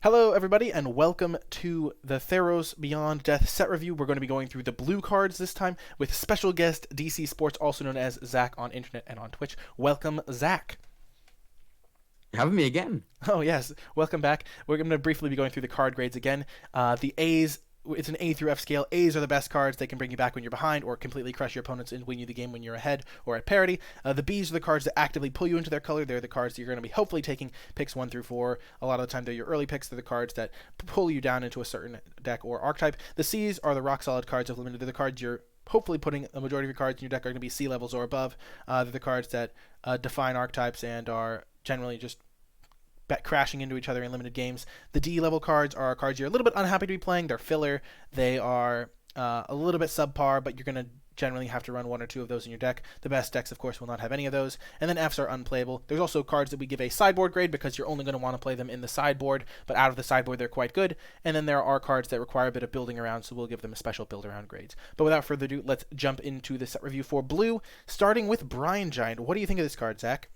Hello, everybody, and welcome to the Theros Beyond Death set review. We're going to be going through the blue cards this time with special guest DC Sports, also known as Zach on internet and on Twitch. Welcome, Zach. Having me again. Oh, yes. Welcome back. We're going to briefly be going through the card grades again. The A's, it's an A through F scale. A's are the best cards. They can bring you back when you're behind or completely crush your opponents and win you the game when you're ahead or at parity. The B's are the cards that actively pull you into their color. They're the cards that you're going to be hopefully taking picks 1 through 4. A lot of the time, they're your early picks. They're the cards that pull you down into a certain deck or archetype. The C's are the rock-solid cards of limited. They're the cards you're hopefully putting a majority of your cards in your deck are going to be C levels or above. They're the cards that define archetypes and are generally just crashing into each other in limited games. The D level cards are cards you're a little bit unhappy to be playing. They're filler. They are a little bit subpar, but you're going to generally have to run 1 or 2 of those in your deck. The best decks, of course, will not have any of those. And then Fs are unplayable. There's also cards that we give a sideboard grade because you're only going to want to play them in the sideboard, but out of the sideboard, they're quite good. And then there are cards that require a bit of building around, so we'll give them a special build around grades. But without further ado, let's jump into the set review for blue, starting with Brine Giant. What do you think of this card, Zach?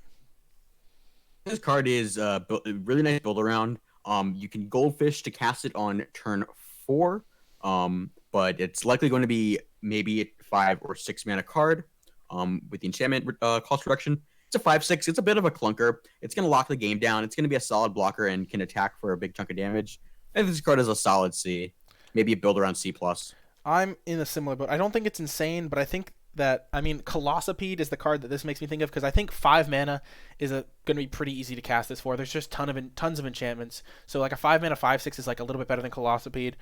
This card is a really nice build around. You can Goldfish to cast it on turn 4, but it's likely going to be maybe a 5 or 6 mana card with the enchantment cost reduction. It's a 5/6. It's a bit of a clunker. It's going to lock the game down. It's going to be a solid blocker and can attack for a big chunk of damage. I think this card is a solid C, to build around C+. I'm in a similar boat. I don't think it's insane, but I think that, Colossopede is the card that this makes me think of because I think 5 mana is going to be pretty easy to cast this for. There's just tons of enchantments. So like a 5 mana 5/6 is like a little bit better than Colossopede.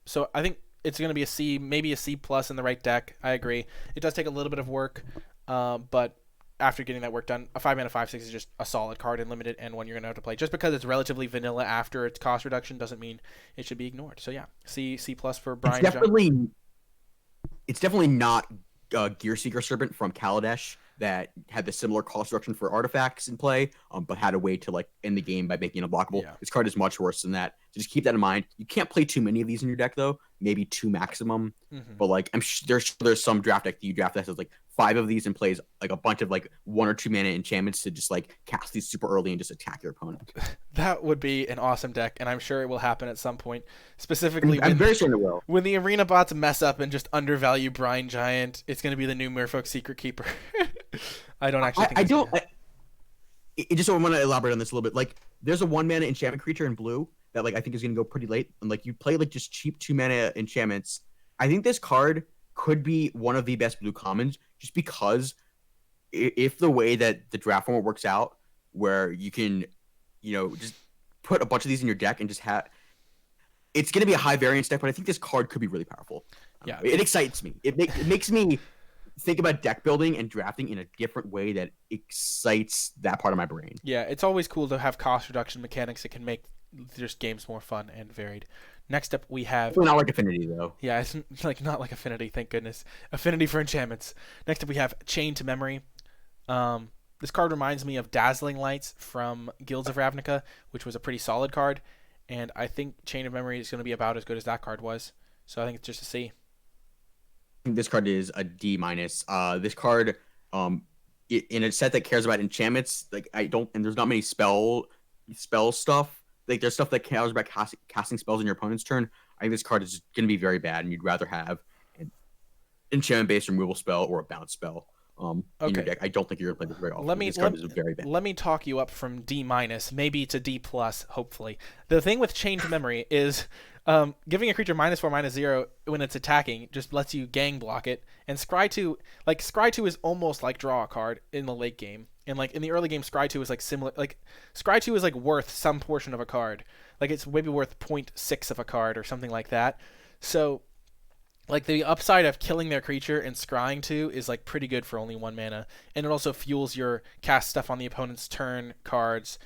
So I think it's going to be a C, maybe a C plus in the right deck. I agree. It does take a little bit of work, but after getting that work done, a 5 mana 5/6 is just a solid card in limited and one you're going to have to play. Just because it's relatively vanilla after its cost reduction doesn't mean it should be ignored. So yeah, C plus for Brian. It's definitely not Gear Seeker Serpent from Kaladesh that had the similar cost reduction for artifacts in play, but had a way to end the game by making it unblockable. Yeah. This card is much worse than that. So just keep that in mind. You can't play too many of these in your deck though, maybe 2 maximum. Mm-hmm. But I'm sure there's some draft deck that you draft that has 5 of these and plays a bunch of 1 or 2 mana enchantments to just cast these super early and just attack your opponent. That would be an awesome deck, and I'm sure it will happen at some point. Specifically, I'm very certain it will. When the arena bots mess up and just undervalue Brine Giant, it's going to be the new Merfolk Secret Keeper. I don't actually think I don't. Just so I want to elaborate on this a little bit. There's a 1 mana enchantment creature in blue that I think is going to go pretty late, and you play just cheap 2 mana enchantments. I think this card could be one of the best blue commons, just because if the way that the draft format works out, where you can, just put a bunch of these in your deck and just have, it's going to be a high variance deck, but I think this card could be really powerful. Yeah, it excites me. It makes me think about deck building and drafting in a different way that excites that part of my brain. Yeah, it's always cool to have cost reduction mechanics that can make just games more fun and varied. Next up, we have... Well, not like Affinity, though. Yeah, it's not like Affinity, thank goodness. Affinity for enchantments. Next up, we have Chain to Memory. This card reminds me of Dazzling Lights from Guilds of Ravnica, which was a pretty solid card, and I think Chain of Memory is going to be about as good as that card was. So I think it's just a C. This card is a D-. This card, in a set that cares about enchantments, and there's not many spell stuff. There's stuff that cares about casting spells in your opponent's turn. I think this card is going to be very bad, and you'd rather have an enchantment-based removal spell or a bounce spell in your deck. I don't think you're going to play this very often. This card is very bad. Let me talk you up from D-, maybe to D+, hopefully. The thing with Chain to Memory is giving a creature -4, -0 when it's attacking just lets you gang block it. And Scry 2, Scry 2 is almost like draw a card in the late game. And in the early game, Scry 2 is similar. Scry 2 is worth some portion of a card. It's maybe worth 0.6 of a card or something like that. So the upside of killing their creature and scrying 2 is pretty good for only 1 mana. And it also fuels your cast stuff on the opponent's turn cards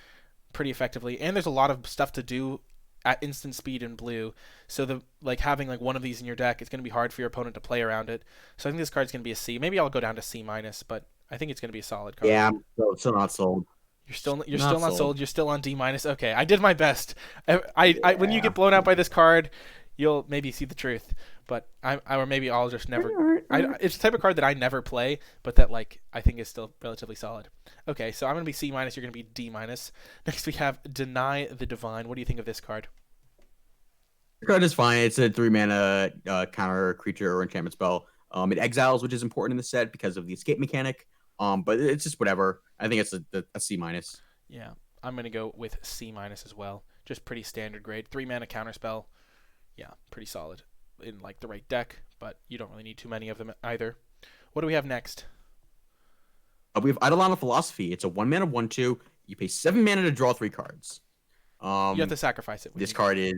pretty effectively. And there's a lot of stuff to do at instant speed in blue. So having one of these in your deck, it's going to be hard for your opponent to play around it. So I think this card's going to be a C. Maybe I'll go down to C-, but I think it's going to be a solid card. Yeah, I'm still not sold. You're still not sold. You're still on D-. Okay, I did my best. When you get blown out by this card, you'll maybe see the truth. But or maybe I'll just never. It's the type of card that I never play, but that like I think is still relatively solid. Okay, so I'm gonna be C minus. You're gonna be D minus. Next we have Deny the Divine. What do you think of this card? The card is fine. It's a 3 mana counter creature or enchantment spell. It exiles, which is important in the set because of the escape mechanic. But it's just whatever. I think it's a C minus. Yeah, I'm gonna go with C minus as well. Just pretty standard grade. 3 mana counter spell. Yeah, pretty solid in like the right deck, but you don't really need too many of them either. What do we have next? We have Eidolon of Philosophy. It's a 1 mana 1/2. You pay 7 mana to draw 3 cards. You have to sacrifice it. This card is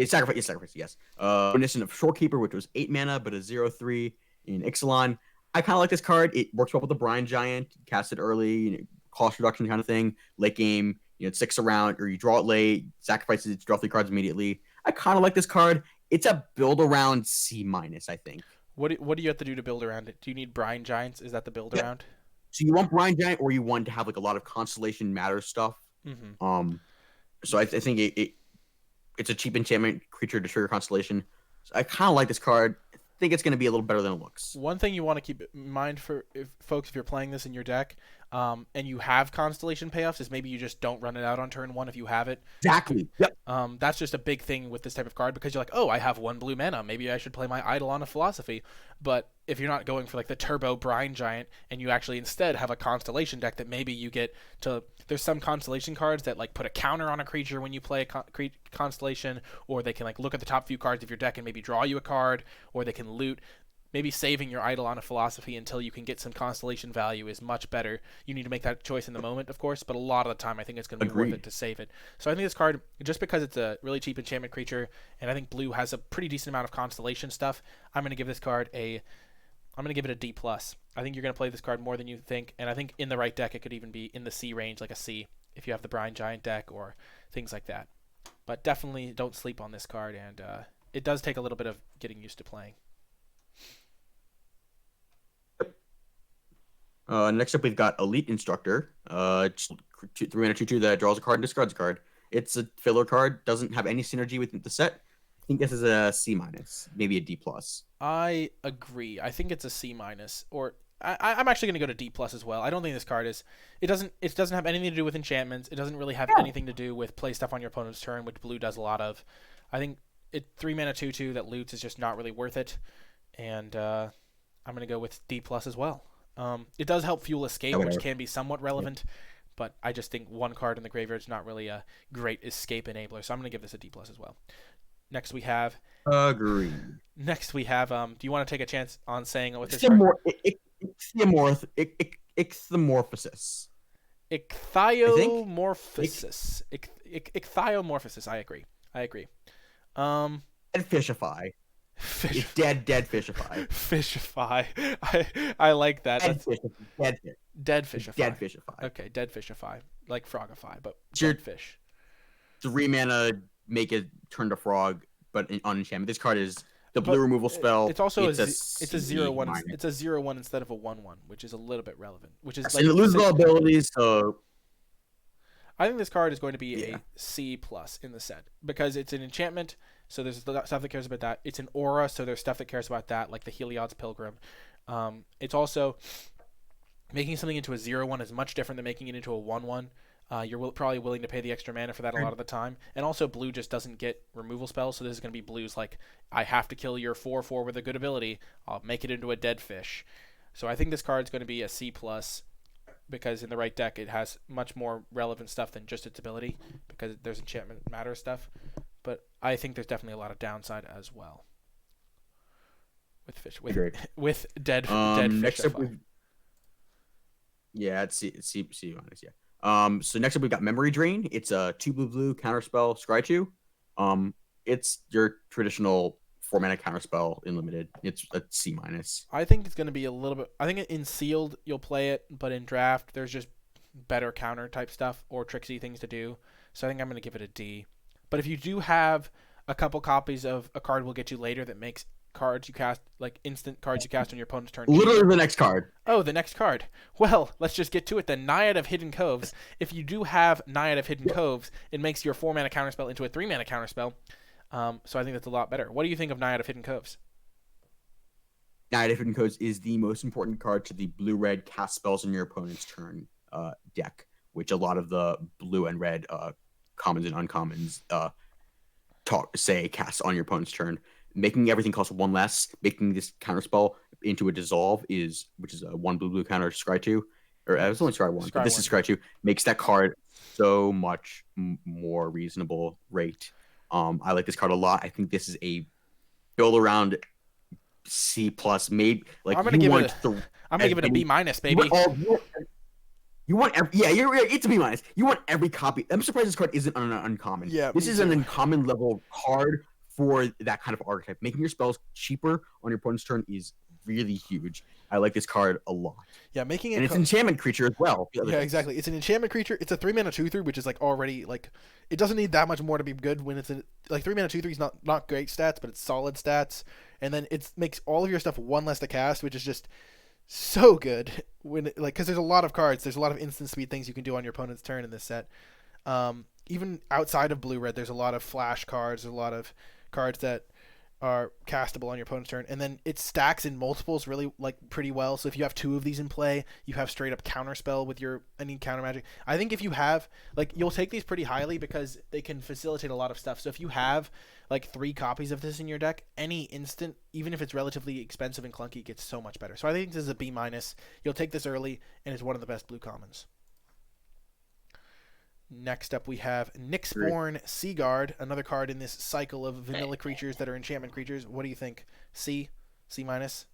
sacrifice. Yes. Reminiscent of Shorekeeper, which was 8 mana, but a 0/3 in Ixalan. I kind of like this card. It works well with the Brine Giant. Cast it early, cost reduction kind of thing. Late game, it sticks around, or you draw it late, sacrifice it, draw 3 cards immediately. I kind of like this card. It's a build around C minus, I think. What do you have to do to build around it? Do you need Brine Giants? Is that the build around? So you want Brine Giant, or you want to have like a lot of Constellation Matter stuff. Mm-hmm. So I think it's a cheap enchantment creature to trigger Constellation. So I kind of like this card. I think it's going to be a little better than it looks. One thing you want to keep in mind for folks, if you're playing this in your deck, and you have Constellation Payoffs, is maybe you just don't run it out on turn 1 if you have it. Exactly. Yep. That's just a big thing with this type of card, because you're like, oh, I have 1 blue mana. Maybe I should play my Eidolon of Philosophy. But if you're not going for like the Turbo Brine Giant, and you actually instead have a Constellation deck that maybe you get to... There's some Constellation cards that like put a counter on a creature when you play a Constellation, or they can like look at the top few cards of your deck and maybe draw you a card, or they can loot. Maybe saving your Eidolon of Philosophy until you can get some Constellation value is much better. You need to make that choice in the moment, of course, but a lot of the time I think it's going to be worth it to save it. So I think this card, just because it's a really cheap enchantment creature, and I think blue has a pretty decent amount of Constellation stuff, I'm going to give this card I'm going to give it a D+. I think you're going to play this card more than you think, and I think in the right deck it could even be in the C range, like a C, if you have the Brine Giant deck or things like that. But definitely don't sleep on this card, and it does take a little bit of getting used to playing. Next up, we've got Elite Instructor. 3 mana 2/2 that draws a card and discards a card. It's a filler card. Doesn't have any synergy with the set. I think this is a C minus, maybe a D+. I agree. I think it's a C minus, or I'm actually going to go to D+ as well. I don't think this card is. It doesn't have anything to do with enchantments. It doesn't really have anything to do with play stuff on your opponent's turn, which blue does a lot of. I think 3 mana 2/2 that loots is just not really worth it, and I'm going to go with D+ as well. It does help fuel escape, which can be somewhat relevant, but I just think 1 card in the graveyard is not really a great escape enabler, so I'm going to give this a D+ as well. Next we have... Agreed. Next we have... do you want to take a chance on saying what this card... Ichthyomorphosis. Ichthyomorphosis. Ichthyomorphosis, I agree. And Fishify. It's dead Fishify. Fishify. I like that. Dead Fishify. Dead Fishify. Okay, dead Fishify. Like Frogify, but Your dead fish. 3 mana, make it turn to frog, but on enchantment. This card is the blue removal spell. It's also it's a 0/1. It's a 0/1 instead of a 1/1, which is a little bit relevant. Which is like, it loses all abilities, so... I think this card is going to be a C+ in the set, because it's an enchantment, so there's stuff that cares about that. It's an aura, so there's stuff that cares about that, like the Heliod's Pilgrim. It's also making something into a 0/1 is much different than making it into a 1/1. You're probably willing to pay the extra mana for that a lot of the time. And also, blue just doesn't get removal spells, so this is going to be blue's like, I have to kill your 4/4 with a good ability. I'll make it into a dead fish. So I think this card's going to be a C+, because in the right deck it has much more relevant stuff than just its ability, because there's enchantment matter stuff. But I think there's definitely a lot of downside as well with fish, with dead fish. Next up, it's C minus. So next up we've got Memory Drain. It's a 2 blue counterspell, scry 2. It's your traditional 4 mana counterspell in limited. It's a C minus. I think it's going to be a little bit. I think in sealed you'll play it, but in draft there's just better counter type stuff or tricksy things to do. So I think I'm going to give it a D. But if you do have a couple copies of a card we'll get you later that makes cards you cast, like instant cards you cast on your opponent's turn. Literally the next card. Oh, the next card. Well, let's just get to it then. Naiad of Hidden Coves. If you do have Naiad of Hidden Coves, it makes your 4 mana counterspell into a 3 mana counterspell. So I think that's a lot better. What do you think of Naiad of Hidden Coves? Night of Hidden Codes is the most important card to the blue-red cast spells in your opponent's turn deck, which a lot of the blue and red commons and uncommons say cast on your opponent's turn. Making everything cost one less, making this counterspell into a dissolve which is a one blue counter to scry two, or it's only scry one, but this is scry two, makes that card so much more reasonable rate. I like this card a lot. I think this is a build around C plus, maybe like I'm gonna give it a B minus, baby. It's a B minus. You want every copy. I'm surprised this card isn't an uncommon. Yeah, this is an uncommon level card for that kind of archetype. Making your spells cheaper on your opponent's turn is really huge. I like this card a lot. Yeah, making it, and it's an enchantment creature as well. Yeah, exactly. It's an enchantment creature. It's a 3-mana 2/3, which is like already like it doesn't need that much more to be good. When it's like 3-mana 2/3 is not great stats, but it's solid stats. And then it makes all of your stuff one less to cast, which is just so good when because there's a lot of cards. There's a lot of instant speed things you can do on your opponent's turn in this set. Even outside of blue red, there's a lot of flash cards. There's a lot of cards that are castable on your opponent's turn, and then it stacks in multiples really like pretty well. So if you have 2 of these in play, you have straight up counterspell with your counter magic. I think if you have you'll take these pretty highly because they can facilitate a lot of stuff. So if you have like 3 copies of this in your deck, any instant, even if it's relatively expensive and clunky, it gets so much better. So I think this is a B minus. You'll take this early, and it's one of the best blue commons. Next up, we have Nyxborn Seaguard, another card in this cycle of vanilla creatures that are enchantment creatures. What do you think? C minus?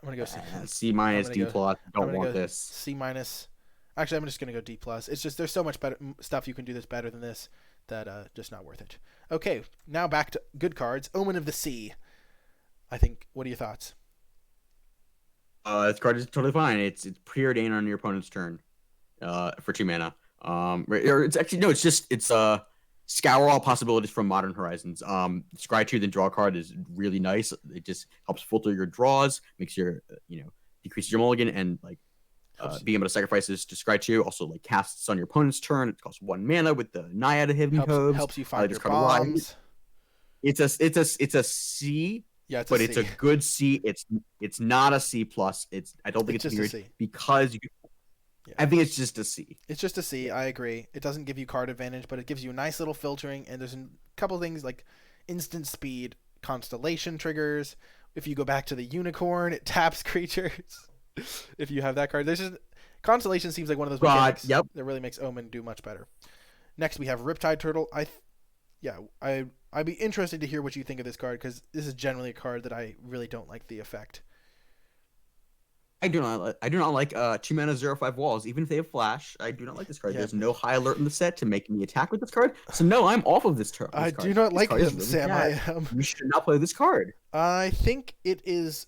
I'm gonna go C. C minus, D plus. Don't want this. C minus. Actually, I'm just gonna go D plus. It's just there's so much better stuff you can do this better than this that just not worth it. Okay, now back to good cards. Omen of the Sea. I think. What are your thoughts? This card is totally fine. It's preordained on your opponent's turn. For 2 mana. Or it's actually no. It's scour all possibilities from Modern Horizons. Scry 2 then draw a card is really nice. It just helps filter your draws, makes your decreases your mulligan, and being able to sacrifice this to scry 2 also like casts on your opponent's turn. It costs 1 mana with the Naiad of Hidden Coves. Helps you find your bombs. It's a C. Yeah, but it's a good C. It's not a C plus. I don't think it's just a C because you. Yeah. I think it's just a C. It's just a C. I agree. It doesn't give you card advantage, but it gives you a nice little filtering, and there's a couple things like instant speed, constellation triggers. If you go back to the unicorn, it taps creatures. If you have that card, there's just constellation seems like one of those mechanics that really makes Omen do much better. Next, we have Riptide Turtle. I'd be interested to hear what you think of this card because this is generally a card that I really don't like the effect. I do not like 2 mana 0/5 walls, even if they have flash. I do not like this card. Yeah. There's no high alert in the set to make me attack with this card. So no, I'm off of this turn. I do not like this, really Sam. You should not play this card. I think it is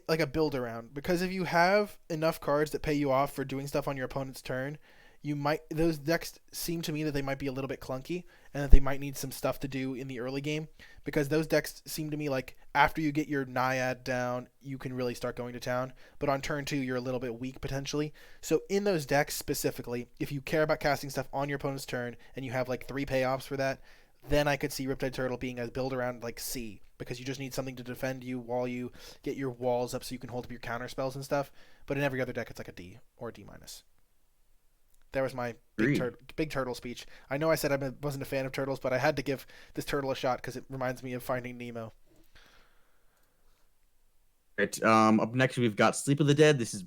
like a build around because if you have enough cards that pay you off for doing stuff on your opponent's turn, those decks seem to me that they might be a little bit clunky and that they might need some stuff to do in the early game because those decks seem to me like after you get your Naiad down, you can really start going to town. But on turn 2, you're a little bit weak potentially. So in those decks specifically, if you care about casting stuff on your opponent's turn and you have like 3 payoffs for that, then I could see Riptide Turtle being a build around like C because you just need something to defend you while you get your walls up so you can hold up your counter spells and stuff. But in every other deck, it's like a D or a D minus. That was my big turtle speech. I know I said I wasn't a fan of turtles, but I had to give this turtle a shot because it reminds me of Finding Nemo. Right. Up next, we've got Sleep of the Dead. This is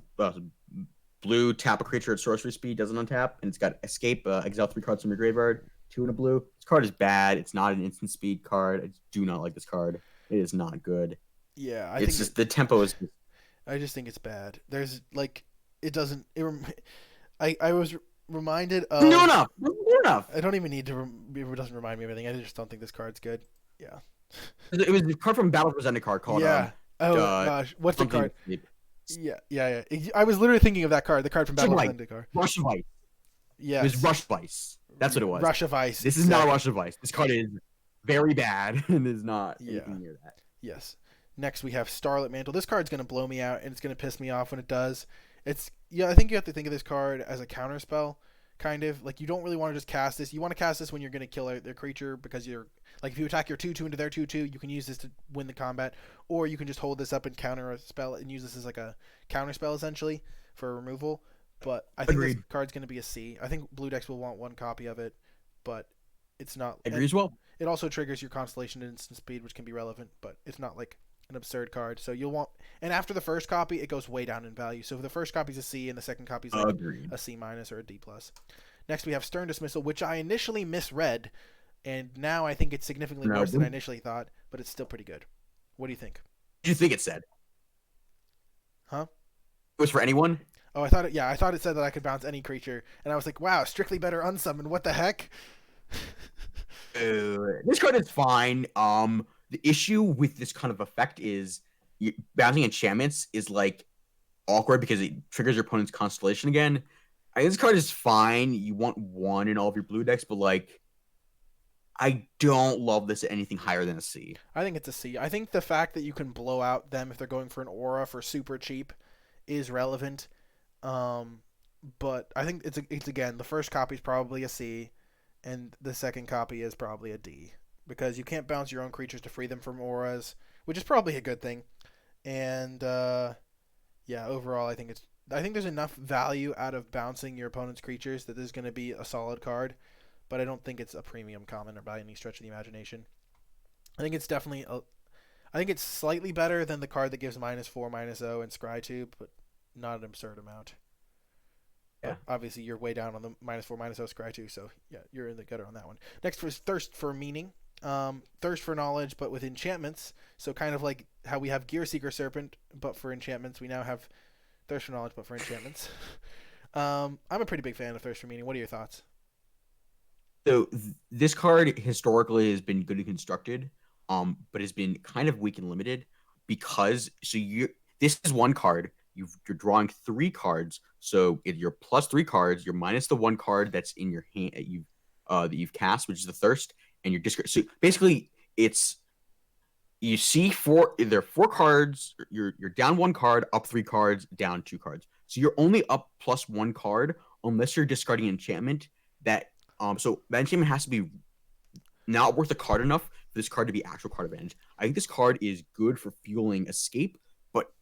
blue, tap a creature at sorcery speed, doesn't untap, and it's got Escape, exile 3 cards from your graveyard, 2 in a blue. This card is bad. It's not an instant speed card. I do not like this card. It is not good. Yeah, it's just the tempo is. I just think it's bad. There's it doesn't. I was reminded of. No enough. I don't even need to. It doesn't remind me of anything. I just don't think this card's good. Yeah. It was a card from Battle for Zendikar called. Yeah. Gosh, what's the card? Yeah. I was literally thinking of that card. The card from Battle for Zendikar. Rush of Ice. Yeah. It was Rush of Ice. That's what it was. Rush of Ice. This is not Rush of Ice. This card is very bad and is not anything near that. Yes. Next we have Starlet Mantle. This card's gonna blow me out and it's gonna piss me off when it does. I think you have to think of this card as a counter spell kind of. Like, you don't really want to just cast this. You want to cast this when you're going to kill their creature, because you're like, if you attack your 2/2 into their 2/2, you can use this to win the combat, or you can just hold this up and counter a spell and use this as like a counter spell essentially for removal. But I think this Agreed. card's going to be a C. I think blue decks will want one copy of it, but it's not. Agree as well. It also triggers your Constellation and Instant Speed, which can be relevant, but it's not like an absurd card. So you'll want, and after the first copy, it goes way down in value. So if the first copy's a C and the second copy's like Agreed. a C minus or a D plus. Next we have Stern Dismissal, which I initially misread, and now I think it's significantly worse than I initially thought, but it's still pretty good. What do you think? What do you think it said? Huh? It was for anyone? Oh, I thought it said that I could bounce any creature, and I was like, wow, strictly better unsummon. What the heck? This card is fine. The issue with this kind of effect is bouncing enchantments is like awkward because it triggers your opponent's constellation again. I think this card is fine. You want one in all of your blue decks, but like, I don't love this at anything higher than a C. I think it's a C. I think the fact that you can blow out them if they're going for an aura for super cheap is relevant. But I think it's again, the first copy is probably a C, and the second copy is probably a D, because you can't bounce your own creatures to free them from auras, which is probably a good thing. And yeah, overall, I think there's enough value out of bouncing your opponent's creatures that this is going to be a solid card, but I don't think it's a premium common or by any stretch of the imagination. I think it's definitely I think it's slightly better than the card that gives -4, -0 and Scrytube, but not an absurd amount. Yeah. But obviously, you're way down on the -4, -0 Scrytube, so yeah, you're in the gutter on that one. Next was Thirst for Meaning. Thirst for Knowledge, but with enchantments. So kind of like how we have Gearseeker Serpent, but for enchantments, we now have Thirst for Knowledge, but for enchantments. I'm a pretty big fan of Thirst for Meaning. What are your thoughts? So this card historically has been good and constructed, but has been kind of weak and limited because this is one card. You're drawing 3 cards, so if you're plus 3 cards, you're minus the 1 card that's in your hand that you've cast, which is the Thirst, and you're discard. So basically, it's you see there are 4 cards. You're down 1 card, up 3 cards, down 2 cards. So you're only up plus 1 card unless you're discarding enchantment that. So that enchantment has to be not worth a card enough for this card to be actual card advantage. I think this card is good for fueling Escape, but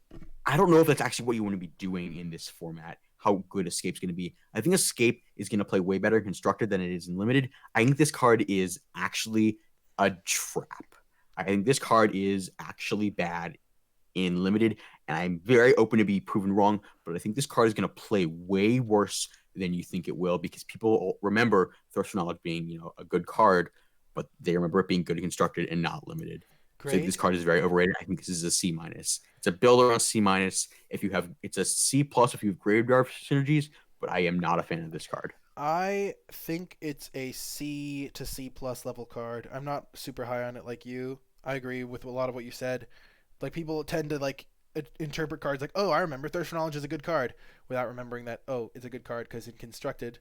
I don't know if that's actually what you want to be doing in this format. How good Escape's going to be. I think Escape is going to play way better in Constructed than it is in Limited. I think this card is actually a trap. I think this card is actually bad in Limited, and I'm very open to be proven wrong, but I think this card is going to play way worse than you think it will, because people remember Thirst for Knowledge being, a good card, but they remember it being good and constructed and not limited. Great. So this card is very overrated. I think this is a C minus. It's a builder on C minus. It's a C plus if you have graveyard synergies, but I am not a fan of this card. I think it's a C to C plus level card. I'm not super high on it like you. I agree with a lot of what you said. Like, people tend to interpret cards like, oh, I remember Thirst for Knowledge is a good card, without remembering that, oh, it's a good card because in Constructed,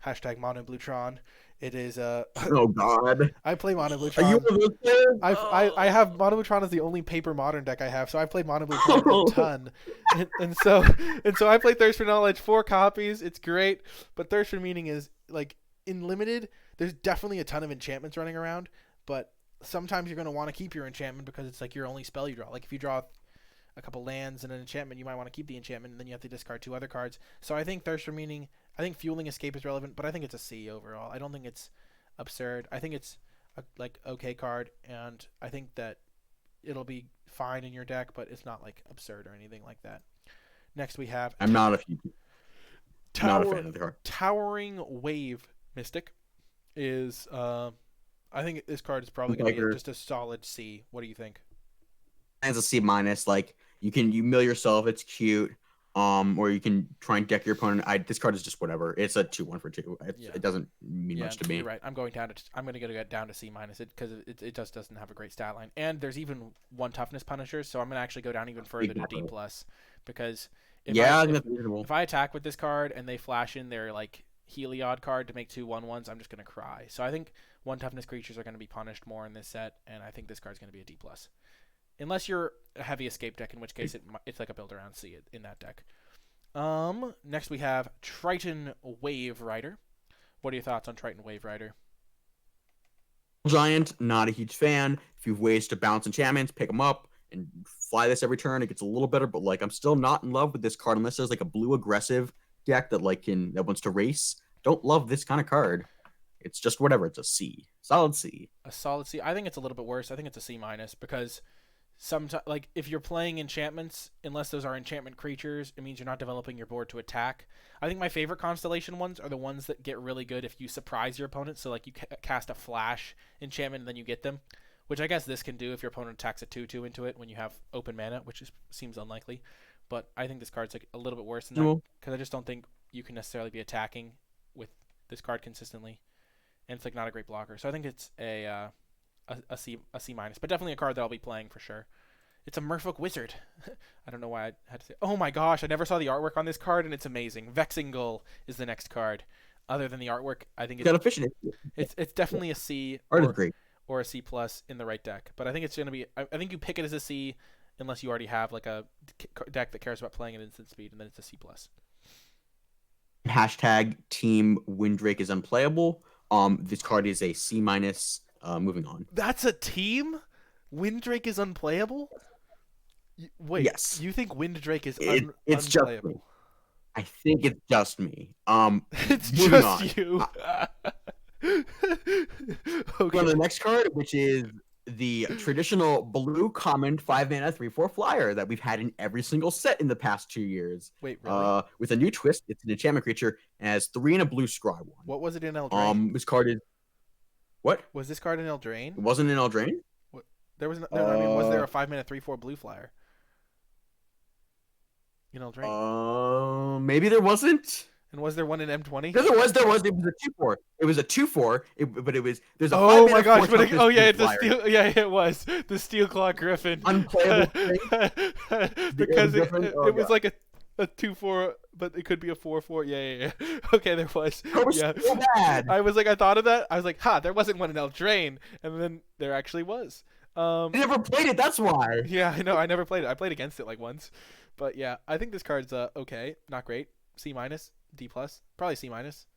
#Mono Bluetron, it is oh God, I play Mono Bluetron. Are you one of those players? I have Mono Bluetron as the only paper modern deck I have, so I play Mono Bluetron a ton, and so I play Thirst for Knowledge 4 copies. It's great, but Thirst for Meaning is like, in Limited, there's definitely a ton of enchantments running around, but sometimes you're going to want to keep your enchantment because it's like your only spell you draw. Like, if you draw a couple lands and an enchantment, you might want to keep the enchantment, and then you have to discard 2 other cards. So I think Thirst for Meaning, I think Fueling Escape is relevant, but I think it's a C overall. I don't think it's absurd. I think it's a okay card, and I think that it'll be fine in your deck, but it's not absurd or anything like that. Next we have I'm not a fan of the card. Towering Wave Mystic is I think this card is probably going to be just a solid C. What do you think? It's a C minus. You mill yourself, it's cute. Or you can try and deck your opponent. This card is just whatever. It's a 2/1 for 2. It doesn't mean much to me. You're right. I'm going to get down to C minus because it just doesn't have a great stat line. And there's even 1 toughness punisher, so I'm going to actually go down even further to D plus, because if I attack with this card and they flash in their Heliod card to make 2 1/1s, I'm just going to cry. So I think 1 toughness creatures are going to be punished more in this set, and I think this card's going to be a D plus. Unless you're a heavy escape deck, in which case it's like a build around C in that deck. Next we have Triton Wave Rider. What are your thoughts on Triton Wave Rider? Giant, not a huge fan. If you have ways to bounce enchantments, pick them up and fly this every turn, it gets a little better. But like, I'm still not in love with this card unless there's like a blue aggressive deck that that wants to race. Don't love this kind of card. It's just whatever. It's a C, solid C. A solid C. I think it's a little bit worse. I think it's a C minus because sometimes, like, if you're playing enchantments, unless those are enchantment creatures, it means you're not developing your board to attack. I think my favorite constellation ones are the ones that get really good if you surprise your opponent. So like you cast a flash enchantment and then you get them, which I guess this can do if your opponent attacks a 2/2 into it when you have open mana, which seems unlikely. But I think this card's like a little bit worse than that because I just don't think you can necessarily be attacking with this card consistently, and it's like not a great blocker. So I think it's a C minus, but definitely a card that I'll be playing for sure. It's a Merfolk Wizard. I don't know why I had to say. Oh my gosh, I never saw the artwork on this card, and it's amazing. Vexing Gull is the next card. Other than the artwork, I think it's definitely a C or a C plus in the right deck. But I think it's gonna be. I think you pick it as a C unless you already have like a deck that cares about playing at instant speed, and then it's a C plus. Hashtag Team Windrake is unplayable. This card is a C minus. Moving on. That's a team? Windrake is unplayable? Wait, yes. You think Windrake is it's unplayable? Just me. I think it's just me. It's just you. Okay. On the next card, which is the traditional blue common 5-mana 3/4 flyer that we've had in every single set in the past 2 years. Wait, really? With a new twist, it's an enchantment creature and has 3 and a blue scry 1. What was it in Eldraine? This card is what? Was this card in Eldraine? It wasn't in Eldraine? There was no, I mean, was there a 5-mana 3/4 blue flyer in Eldraine? Maybe there wasn't. And was there one in M20? No, there was. It was a 2/4. It was a 2/4. But it was. There's a. Oh my gosh! But it's a steel. Yeah, it was the Steel Claw Griffin. Unplayable thing. Because it was like a 2/4, but it could be a 4/4. Yeah. Okay, there was. That was so bad. I was like, I thought of that. I was like, there wasn't one in Eldraine, and then there actually was. I never played it. That's why. Yeah, I know. I never played it. I played against it like once, but yeah, I think this card's okay, not great. C minus, D plus, probably C minus.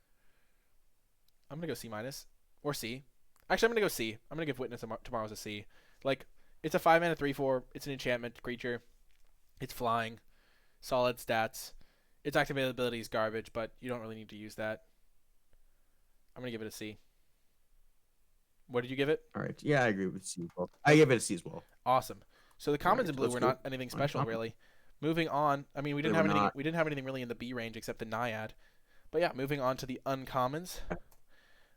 I'm gonna go C minus or C. Actually, I'm gonna go C. I'm gonna give Witness Tomorrow's a C. Like, it's a 5-mana 3/4. It's an enchantment creature. It's flying, solid stats. Its activated ability is garbage, but you don't really need to use that. I'm gonna give it a C. What did you give it? All right. Yeah, I agree with C as well. I give it a C as well. Awesome. So the commons in blue were not anything special, really. Moving on. I mean, we didn't have anything really in the B range except the Naiad. But yeah, moving on to the uncommons.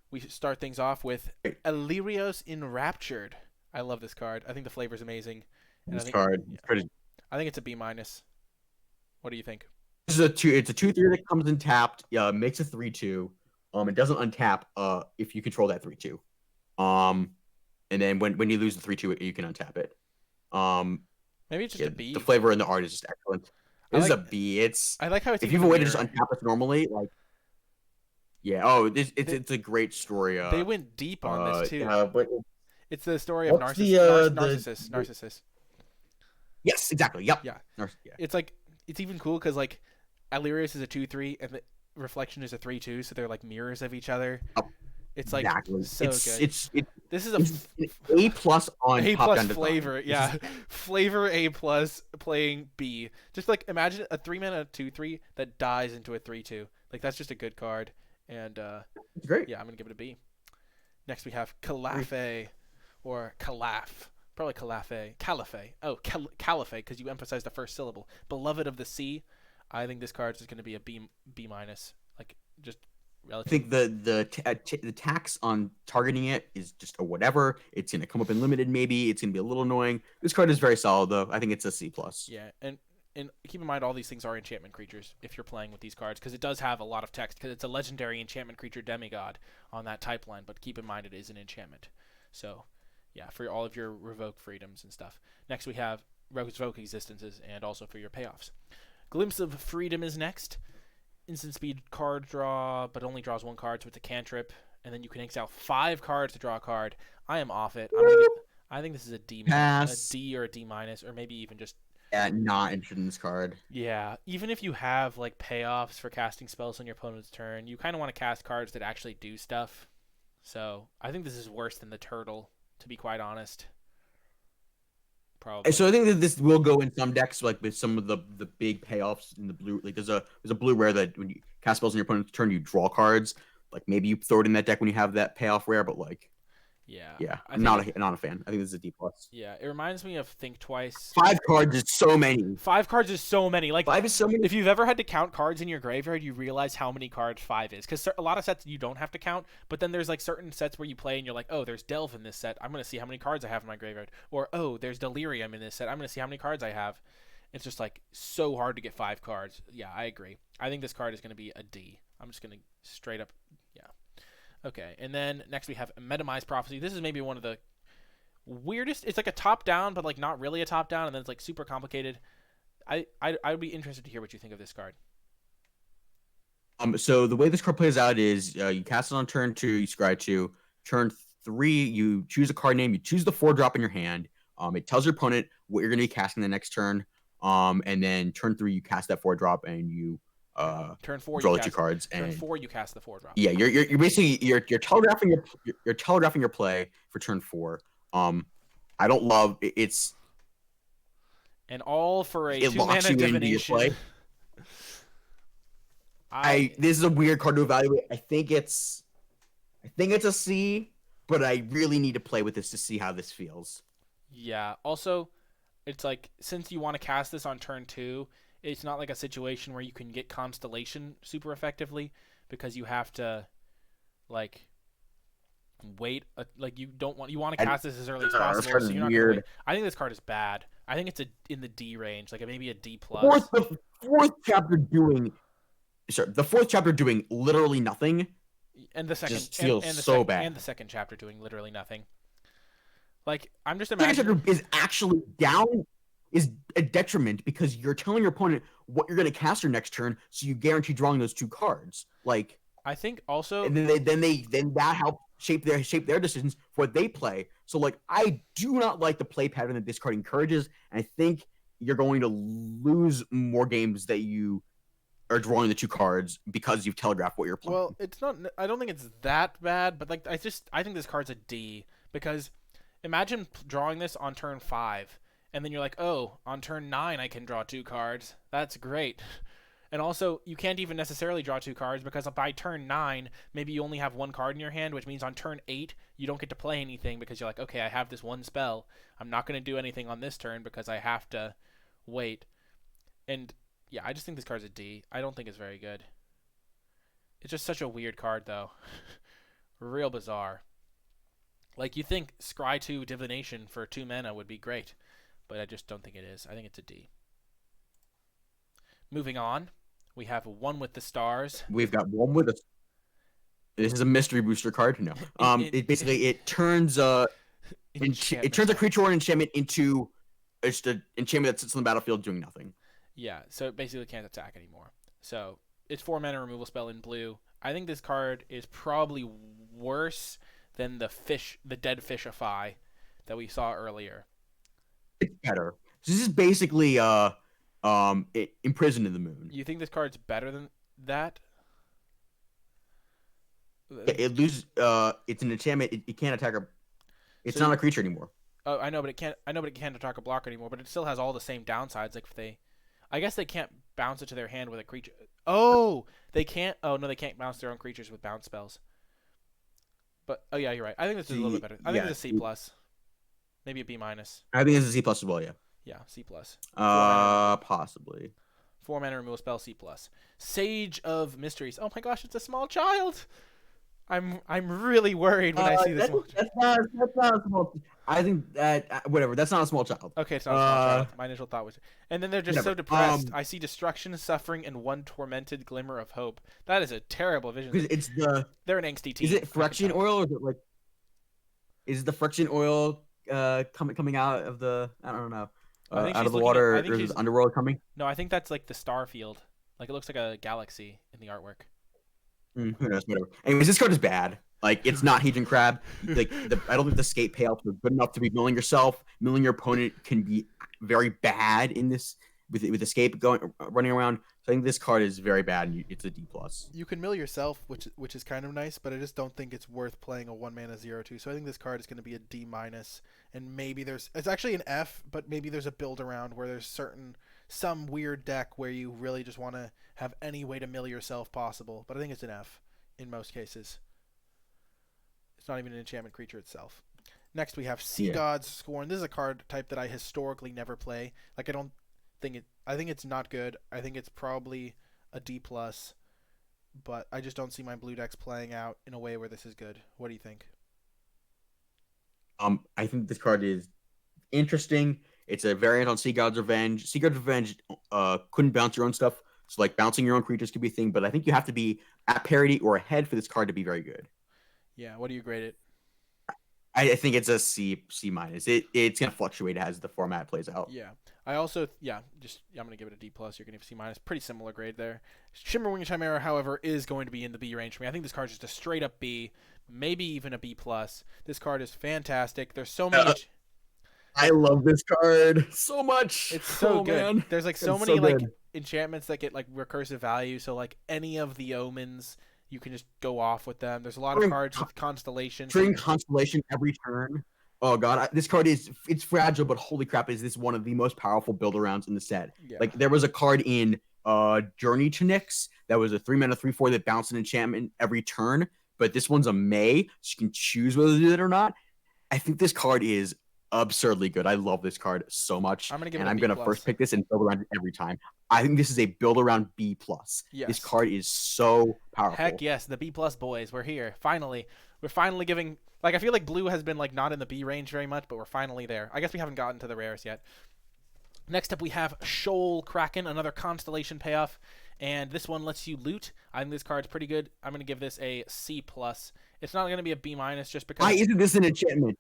We start things off with Elerios Enraptured. I love this card. I think the flavor is amazing. This card, pretty. I think it's a B minus. What do you think? This is a 2. It's a 2/3 that comes in tapped. Makes a 3/2. It doesn't untap. If you control that 3/2. And then when you lose the 3/2, you can untap it. Maybe it's just a B. The flavor in the art is just excellent. This is a B. I like how it's. If you have a way to just untap us normally, like. Yeah. Oh, it's a great story. They went deep on this too. But it's the story of Narcissus. Yes, exactly. Yep. Yeah. It's like it's even cool because like Elerios is a 2/3 and the Reflection is a 3/2, so they're like mirrors of each other. Oh. It's like so good. This is an A plus on A top plus flavor, yeah. Flavor A plus playing B. Just like imagine a 3-mana 2/3 that dies into a 3/2. Like that's just a good card, and it's great. Yeah, I'm gonna give it a B. Next we have Calafe or Calaf, probably Calafe. Oh, Calafe because you emphasize the first syllable. Beloved of the Sea. I think this card is gonna be a B minus. Like just. I think the tax on targeting it is just a whatever. It's gonna come up in limited, maybe. It's gonna be a little annoying. This card is very solid, though. I think it's a C plus. Yeah, and keep in mind all these things are enchantment creatures if you're playing with these cards, because it does have a lot of text, because it's a legendary enchantment creature demigod on that type line. But keep in mind it is an enchantment. So, yeah, for all of your revoke freedoms and stuff. Next we have revoke existences, and also for your payoffs. Glimpse of Freedom is next. Instant speed card draw, but only draws 1 card, so it's a cantrip, and then you can exile 5 cards to draw a card. I am off it. I think this is a D or a D minus, or maybe even just Yeah, not interested in this card. Yeah, even if you have like payoffs for casting spells on your opponent's turn, you kind of want to cast cards that actually do stuff. So I think this is worse than the turtle, to be quite honest. And Probably. so I think that this will go in some decks, like with some of the big payoffs in the blue. Like there's a blue rare that when you cast spells on your opponent's turn, you draw cards. Like maybe you throw it in that deck when you have that payoff rare, but like Yeah, yeah, I I'm think it. not a fan. I think this is a D plus. Yeah, it reminds me of Think Twice. 5 cards is so many. 5 cards is so many. Like, 5 is so many. if you've ever had to count cards in your graveyard, you realize how many cards 5 is. Because a lot of sets you don't have to count, but then there's like certain sets where you play and you're like, oh, there's Delve in this set. I'm gonna see how many cards I have in my graveyard. Or oh, there's Delirium in this set. I'm gonna see how many cards I have. It's just like so hard to get 5 cards. Yeah, I agree. I think this card is gonna be a D. I'm just gonna straight up, yeah. Okay, and then next we have Metamize Prophecy. This is maybe one of the weirdest. It's like a top down, but like not really a top down, and then it's like super complicated. I would be interested to hear what you think of this card. So the way this card plays out is you cast it on turn 2, you scry 2. Turn 3, you choose a card name, you choose the 4-drop in your hand. It tells your opponent what you're going to be casting the next turn. And then turn 3, you cast that 4-drop and you Turn 4, draw you the 2 cast. cards. Turn And 4, you cast the 4-drop. yeah, you're basically you're telegraphing your play for turn 4. I don't love it's And all for a it locks 2-mana you into your divination. play. This is a weird card to evaluate. I think it's a C, but I really need to play with this to see how this feels. Yeah. Also, it's like since you want to cast this on turn 2, it's not like a situation where you can get Constellation super effectively because you have to like wait. Like you want to cast this as early as possible, so you're not gonna wait. I think this card is bad. I think it's in the D range, like maybe a D plus. The fourth chapter doing literally nothing. And the second just feels so bad. And the second chapter doing literally nothing. Like I'm just The second imagining chapter is actually down, is a detriment because you're telling your opponent what you're going to cast your next turn, so you guarantee drawing those 2 cards. Like I think also, and then that helps shape their decisions for what they play. So like I do not like the play pattern that this card encourages, and I think you're going to lose more games that you are drawing the 2 cards because you've telegraphed what you're playing. well, it's not. I don't think it's that bad, but like I think this card's a D because imagine drawing this on turn 5, and then you're like, oh, on turn 9 I can draw 2 cards. That's great. And also, you can't even necessarily draw 2 cards because by turn 9, maybe you only have 1 card in your hand, which means on turn 8, you don't get to play anything because you're like, okay, I have this 1 spell. I'm not going to do anything on this turn because I have to wait. And yeah, I just think this card's a D. I don't think it's very good. It's just such a weird card, though. Real bizarre. Like, you think Scry 2 Divination for 2 mana would be great, but I just don't think it is. I think it's a D. Moving on, we have One with the Stars. We've got one with a. This is a mystery booster card. No, it turns it turns a creature or an enchantment into just an enchantment that sits on the battlefield doing nothing. Yeah, so it basically can't attack anymore. So it's 4-mana removal spell in blue. I think this card is probably worse than the dead Fishify that we saw earlier. It's better. This is basically imprisoned in the moon. You think this card's better than that? It loses. It's an enchantment. It can't attack a. It's So not a creature anymore. Oh, I know, but it can't. I know, but it can't attack a blocker anymore. But it still has all the same downsides. Like if they, I guess they can't bounce it to their hand with a creature. Oh, they can't. Oh no, they can't bounce their own creatures with bounce spells. But oh yeah, you're right. I think this is a little bit better. I think it's a C plus, maybe a B minus. I think it's a C plus as well. Yeah. Yeah, C plus. Possibly. 4-mana removal spell, C plus. Sage of Mysteries. Oh my gosh, it's a small child. I'm really worried when I see this. That's not a small. I think that whatever. That's not a small child. Okay, it's not a small child. My initial thought was, and then they're just whatever. so depressed. I see destruction, suffering, and one tormented glimmer of hope. That is a terrible vision. Because They're an angsty team. Is it Phyrexian oil or is it like? Is the Phyrexian oil coming out of the? I don't know. Out of the water, or is the underworld coming? No, I think that's like the star field. Like it looks like a galaxy in the artwork. Who knows? Whatever. Anyways, this card is bad. Like it's not Hedron Crab. Like I don't think the skate payouts are good enough to be milling yourself. Milling your opponent can be very bad in this with escape going running around. So I think this card is very bad. And it's a D plus. You can mill yourself, which is kind of nice, but I just don't think it's worth playing a 1 mana 0/2. So I think this card is going to be a D minus, and maybe it's actually an F, but maybe there's a build around where there's some weird deck where you really just want to have any way to mill yourself possible. But I think it's an F in most cases. It's not even an enchantment creature itself. Next we have Sea God's Scorn. This is a card type that I historically never play. Like I think it's not good. I think it's probably a D plus, but I just don't see my blue decks playing out in a way where this is good. What do you think? I think this card is interesting. It's a variant on Sea God's Revenge. Sea God's Revenge couldn't bounce your own stuff, so like bouncing your own creatures could be a thing. But I think you have to be at parity or ahead for this card to be very good. Yeah, what do you grade it? I think it's a C minus. It's gonna fluctuate as the format plays out. Yeah, I'm gonna give it a D plus. You're gonna have C minus. Pretty similar grade there. Shimmering Chimera, however, is going to be in the B range for me. I think this card is just a straight up B, maybe even a B plus. This card is fantastic. There's so many. I love this card so much. It's so good. Man. There's like so many like enchantments that get like recursive value. So like any of the omens, you can just go off with them. There's a lot of cards with Constellation. Triggering Constellation every turn. Oh god, this card it's fragile, but holy crap, is this one of the most powerful build arounds in the set? Yeah. Like there was a card in Journey to Nyx that was a 3 mana 3/4 that bounced an enchantment every turn, but this one's a May, so you can choose whether to do it or not. I think this card is absurdly good. I love this card so much. I'm gonna first pick this and build around it every time. I think this is a build around B plus. Yes. This card is so powerful. Heck yes, the B plus boys. We're here. Finally. We're finally giving I feel like blue has been like not in the B range very much, but we're finally there. I guess we haven't gotten to the rares yet. Next up we have Shoal Kraken, another Constellation Payoff, and this one lets you loot. I think this card's pretty good. I'm gonna give this a C plus. It's not gonna be a B minus just because. Why isn't this an enchantment?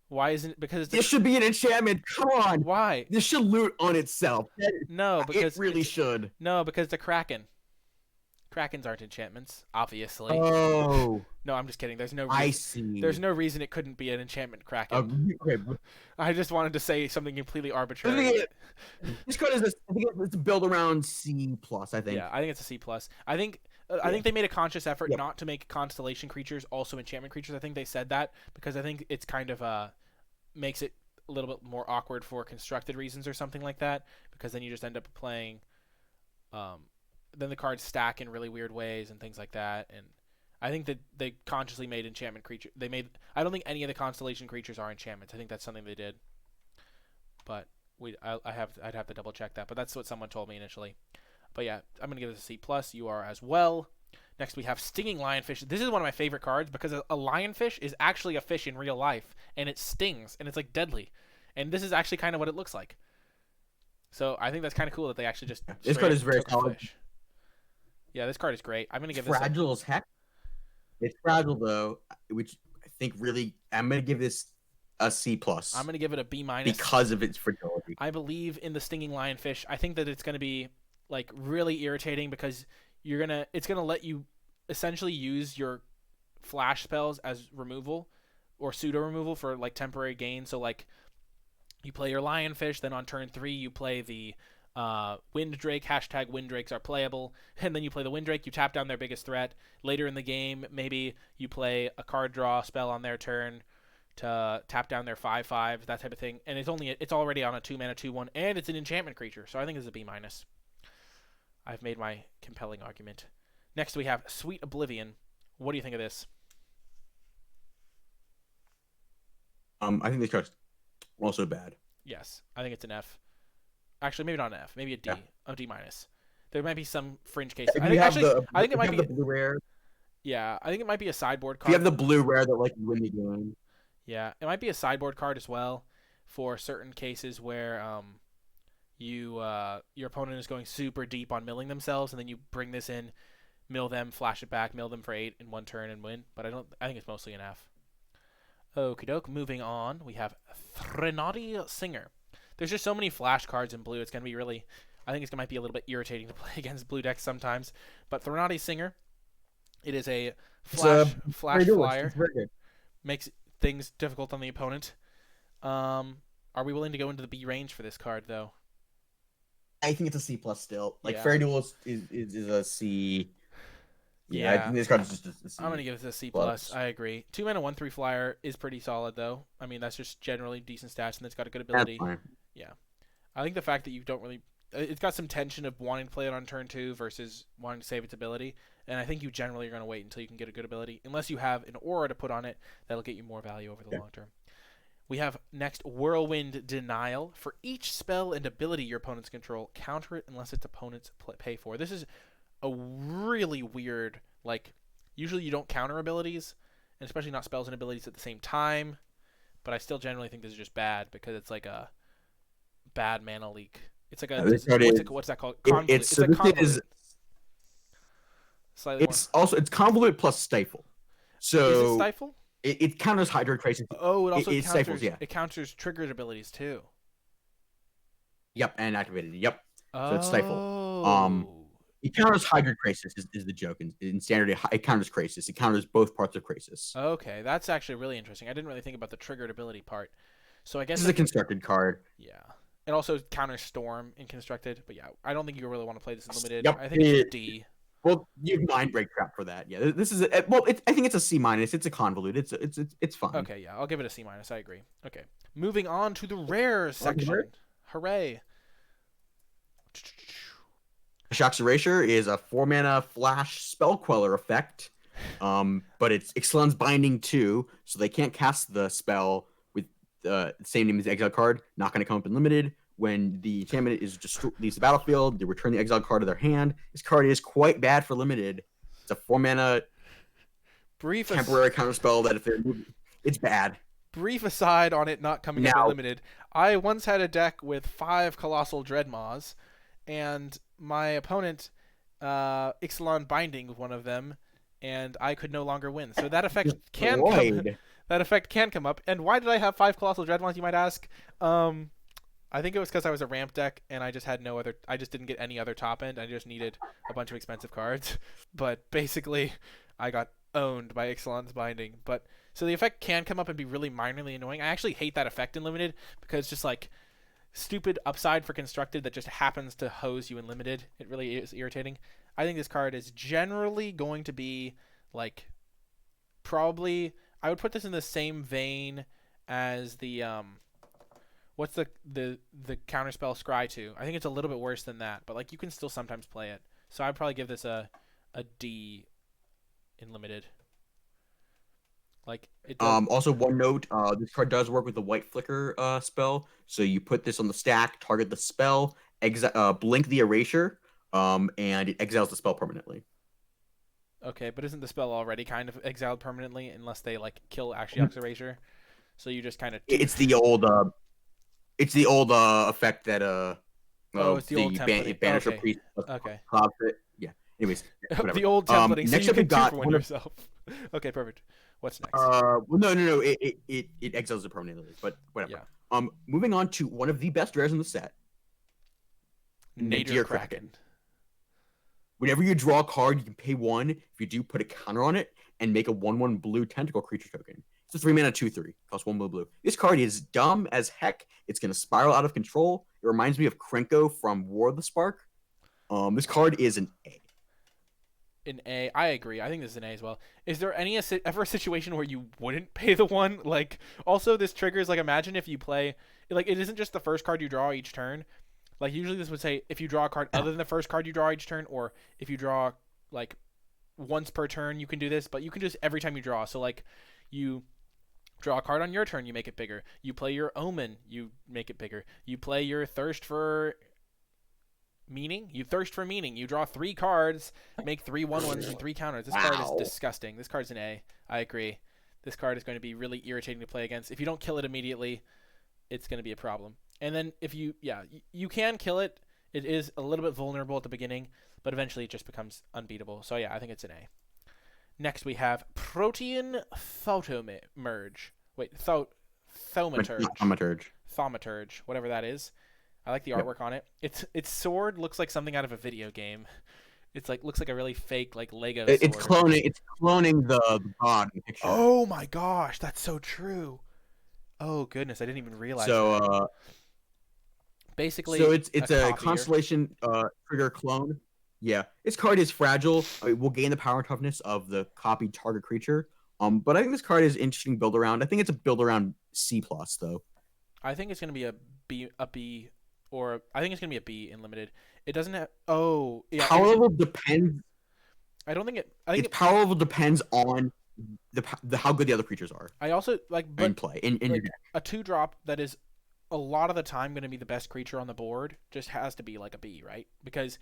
Why isn't it? Because this should be an enchantment. Come on. Why? This should loot on itself. No, because it really should. No, because the Kraken. Krakens aren't enchantments, obviously. Oh. No, I'm just kidding. There's no. I see. There's no reason it couldn't be an enchantment Kraken. Okay. I just wanted to say something completely arbitrary. This card is it's a build around C plus. I think. Yeah, I think it's a C plus. I think they made a conscious effort not to make constellation creatures also enchantment creatures. I think they said that because I think it's kind of makes it a little bit more awkward for constructed reasons or something like that. Because then you just end up playing. Then the cards stack in really weird ways and things like that. And I think that they consciously made enchantment creature. I don't think any of the constellation creatures are enchantments. I think that's something they did. But I'd have to double check that. But that's what someone told me initially. But yeah, I'm gonna give this a C plus. You are as well. Next we have Stinging Lionfish. This is one of my favorite cards because a lionfish is actually a fish in real life, and it stings and it's like deadly. And this is actually kind of what it looks like. So I think that's kind of cool that they actually just. This card is very solid. Yeah, this card is great. I'm gonna give this fragile as heck. It's fragile though, which I think really I'm gonna give this a C plus. I'm gonna give it a B minus because of its fragility. I believe in the Stinging Lionfish. I think that it's gonna be like really irritating because it's gonna let you essentially use your flash spells as removal or pseudo removal for like temporary gain. So like you play your Lionfish, then on turn 3 you play the Winddrake, #Windrakes are playable, and then you play the Winddrake, you tap down their biggest threat. Later in the game, maybe you play a card draw spell on their turn to tap down their 5/5, that type of thing. And it's already on a 2-mana 2/1, and it's an enchantment creature, so I think it's a B minus. I've made my compelling argument. Next we have Sweet Oblivion. What do you think of this? I think this card's also bad. Yes, I think it's an F. Actually, maybe not an F. Maybe a D. Yeah. A D minus. There might be some fringe cases. I think it might be the blue rare. Yeah, I think it might be a sideboard card. You have the blue rare that like you win the game. Yeah, it might be a sideboard card as well for certain cases where your opponent is going super deep on milling themselves, and then you bring this in, mill them, flash it back, mill them for 8 in 1 turn and win. But I think it's mostly an F. Okie doke. Moving on, we have Threnody Singer. There's just so many flash cards in blue. It's going to be really... I think it might be a little bit irritating to play against blue decks sometimes. But Threnody Singer, it is a flash flyer. It's very good. Makes things difficult on the opponent. Are we willing to go into the B range for this card though? I think it's a C plus still. Like Yeah. Fairy Duel is a C. Yeah, I Yeah. think this card is just a C I'm gonna give this a C plus. plus. I agree. 2 mana 1/3 flyer is pretty solid though. I mean that's just generally decent stats and it's got a good That's ability. fine. Yeah. I think the fact that you don't really it's got some tension of wanting to play it on turn 2 versus wanting to save its ability, and I think you generally are going to wait until you can get a good ability, unless you have an aura to put on it that'll get you more value over the long term. We have next Whirlwind Denial. For each spell and ability your opponents control, counter it unless its opponents pay for. This is a really weird, like, usually you don't counter abilities, and especially not spells and abilities at the same time, but I still generally think this is just bad because it's like a bad mana leak. It's like a what's that called? Convolute. It's a convolute. Slightly It's convolute plus stifle. So is it stifle? It counters Hydro Crisis. Oh, it also counters, stifles, yeah. It counters triggered abilities too. Yep, and activated. Yep. Oh. So it's stifle. It counters Hydro Crisis is the joke. In standard, it counters Crisis. It counters both parts of Crisis. Okay, that's actually really interesting. I didn't really think about the triggered ability part. So I guess this is a constructed card. Yeah. It also counters Storm in constructed, but yeah, I don't think you really want to play this in limited. Yep. I think it's a D. Well, you have Mind Break Trap for that. Yeah, this is I think it's a C minus. It's a convolute. It's fine. Okay, yeah, I'll give it a C minus. I agree. Okay, moving on to the rare section. Hooray! Shock's Erasure is a 4-mana flash spell queller effect, but it's Ixalan's Binding too, so they can't cast the spell with the same name as the exile card. Not going to come up in limited. When the enchantment leaves the battlefield, they return the exiled card to their hand. This card is quite bad for limited. It's a 4-mana temporary counterspell that if they're moving, it's bad. Brief aside on it not coming up in limited. I once had a deck with 5 Colossal Dreadmaws, and my opponent Ixalan Binding one of them, and I could no longer win. So that effect can come up. And why did I have 5 Colossal Dreadmaws, you might ask? I think it was because I was a ramp deck and I just had no other. I just didn't get any other top end. I just needed a bunch of expensive cards. But basically, I got owned by Ixalan's Binding. But so the effect can come up and be really minorly annoying. I actually hate that effect in limited because it's just like stupid upside for constructed that just happens to hose you in limited. It really is irritating. I think this card is generally going to be like probably. I would put this in the same vein as the what's the counterspell Scry 2? I think it's a little bit worse than that, but like you can still sometimes play it. So I'd probably give this a D in limited. Like it does... Also one note, this card does work with the White Flicker spell. So you put this on the stack, target the spell, blink the erasure, and it exiles the spell permanently. Okay, but isn't the spell already kind of exiled permanently unless they like kill Ashiok's erasure? So you just kind of It's the old effect that it's the old template. Banisher Okay. Priest. Okay. Yeah. Anyways, whatever. The old templating. Next so up you we can got one yourself. Okay, perfect. What's next? Well, no. It exiles it permanently, but whatever. Yeah. Moving on to one of the best rares in the set. Nadir Kraken. Whenever you draw a card, you can pay 1. If you do, put a counter on it and make a 1/1 blue tentacle creature token. It's a 3-mana 2/3. Costs 1 blue. This card is dumb as heck. It's gonna spiral out of control. It reminds me of Krenko from War of the Spark. This card is an A. An A. I agree. I think this is an A as well. Is there ever a situation where you wouldn't pay the 1? Like, also this triggers, like, imagine if you play, like, it isn't just the first card you draw each turn. Like, usually this would say if you draw a card other than the first card you draw each turn, or if you draw, like, once per turn, you can do this, but you can just every time you draw. So, like, you draw a card on your turn, you make it bigger. You play your Omen, you make it bigger. You play your Thirst for Meaning. You thirst for meaning. You draw 3 cards, make 3 1/1s and 3 counters. This card is disgusting. This card's an A. I agree. This card is going to be really irritating to play against. If you don't kill it immediately, it's going to be a problem. And then if you can kill it. It is a little bit vulnerable at the beginning, but eventually it just becomes unbeatable. So yeah, I think it's an A. Next we have Protean Thaumaturge. Wait, Thaumaturge. Thaumaturge, whatever that is. I like the artwork on it. Its sword looks like something out of a video game. It's like looks like a really fake like Lego sword. It's cloning the god in the picture. Oh my gosh, that's so true. Oh goodness, I didn't even realize So that. so Basically, it's a a copier. constellation trigger clone. Yeah, its card is fragile. It will gain the power and toughness of the copied target creature. But I think this card is interesting build around. I think it's a build around C plus though. I think it's gonna be a B, or I think it's gonna be a B in limited. It doesn't have. Oh yeah, Power level depends. I don't think it. I think Its it. power level depends on the how good the other creatures are I also like, in but play in your like deck. a 2 drop that is a lot of the time going to be the best creature on the board just has to be like a B, right? Because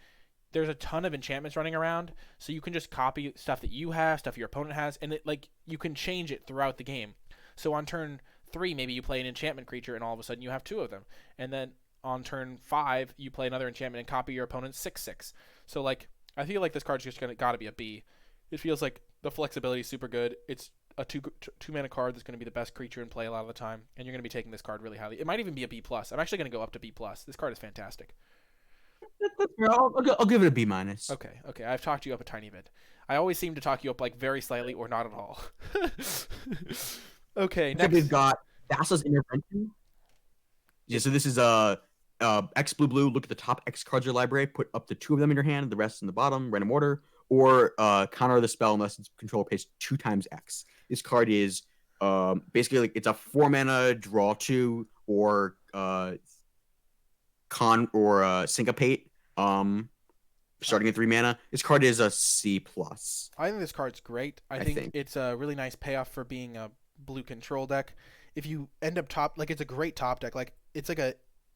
there's a ton of enchantments running around, so you can just copy stuff that you have, stuff your opponent has, and it like you can change it throughout the game. So on turn 3, maybe you play an enchantment creature, and all of a sudden you have 2 of them, and then on turn 5 you play another enchantment and copy your opponent's 6/6. So like I feel like this card's just gonna gotta be a B. It feels like the flexibility is super good. It's a two mana card that's going to be the best creature in play a lot of the time, and you're going to be taking this card really highly. It might even be a B plus. I'm actually going to go up to B plus. This card is fantastic. I'll give it a B minus. Okay, okay. I've talked you up a tiny bit. I always seem to talk you up like very slightly or not at all. Okay, So we've next. got Thassa's Intervention. Yeah, so this is X blue blue. Look at the top X cards of your library. Put up to 2 of them in your hand. The rest in the bottom, random order. Or counter the spell unless its controller pays 2 times X. This card is basically like it's a 4 mana draw 2 or syncopate. Starting at 3 mana. This card is a C plus. I think this card's great. I I think think. it's a really nice payoff for being a blue control deck. If you end up top, like it's a great top deck. Like it's like a,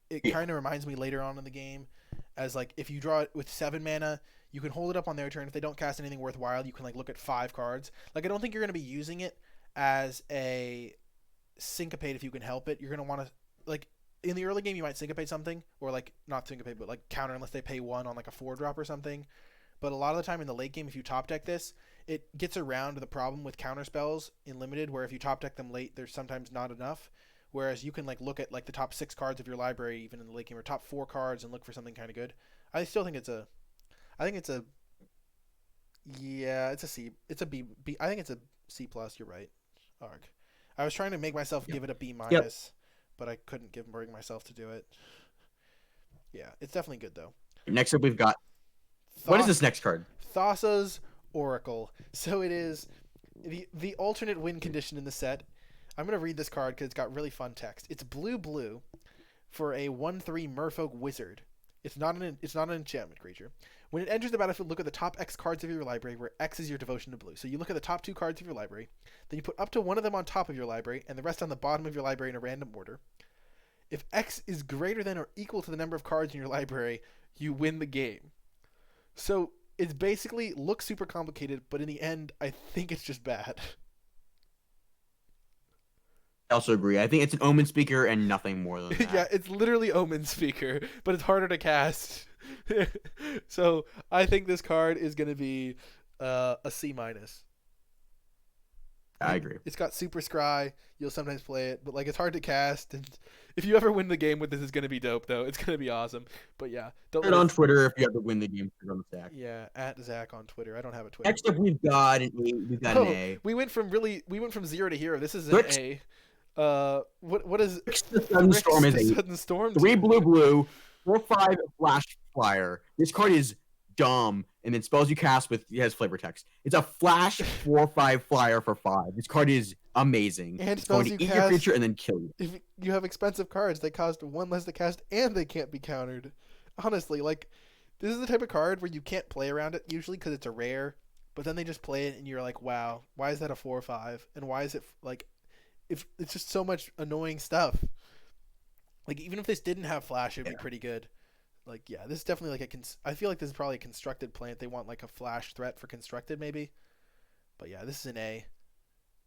it Yeah. kind of reminds me later on in the game, as like if you draw it with 7 mana, you can hold it up on their turn. If they don't cast anything worthwhile, you can like look at 5 cards. Like I don't think you're gonna be using it as a syncopate if you can help it. You're gonna want to like in the early game you might syncopate something or like not syncopate but like counter unless they pay 1 on like a 4 drop or something. But a lot of the time in the late game, if you top deck this, it gets around the problem with counter spells in limited, where if you top deck them late, there's sometimes not enough. Whereas you can like look at like the top 6 cards of your library, even in the late game, or top 4 cards, and look for something kind of good. I still think it's a, I think it's a, yeah, it's a C, it's a B. I think it's a C plus. You're right, Arg. I was trying to make myself Yep. give it a B Yep. minus, but I couldn't bring myself to do it. Yeah, it's definitely good though. Next up, we've got what is Thought this next card? Thassa's Oracle. So it is the alternate win condition in the set. I'm gonna read this card because it's got really fun text. It's blue blue for a 1/3 Merfolk Wizard. It's not an enchantment creature. When it enters the battlefield, look at the top X cards of your library, where X is your devotion to blue. So you look at the top 2 cards of your library, then you put up to 1 of them on top of your library, and the rest on the bottom of your library in a random order. If X is greater than or equal to the number of cards in your library, you win the game. So it's basically looks super complicated, but in the end, I think it's just bad. I also agree. I think it's an Omen Speaker and nothing more than Yeah, that. it's literally Omen Speaker, but it's harder to cast. So I think this card is going to be a C minus. I agree. It's got Super Scry. You'll sometimes play it, but like it's hard to cast. And if you ever win the game with this, it's going to be dope though. It's going to be awesome. But yeah, don't Put it let on it. Twitter if you have to win the game. Put it on the stack. Yeah, at Zach on Twitter. I don't have a Twitter. Next up, we've got an A. We've got an Oh, A. we went from 0 to hero. This is an Twix. A. What is The Sudden Storm is the a Sudden Storm 3 do? blue blue 4/5 flash flyer. This card is dumb, and then spells you cast with it has flavor text. It's a flash 4/5 flyer for 5. This card is amazing. And It's going spells to you eat your cast creature and then kill you. if you have expensive cards, they cost 1 less to cast and they can't be countered. Honestly, like this is the type of card where you can't play around it usually because it's a rare, but then they just play it and you're like, wow, why is that a 4/5? And why is it like if it's just so much annoying stuff. Like even if this didn't have flash, it'd be pretty good. Like yeah, this is definitely like I feel like this is probably a constructed plant. They want like a flash threat for constructed maybe. But yeah, this is an A.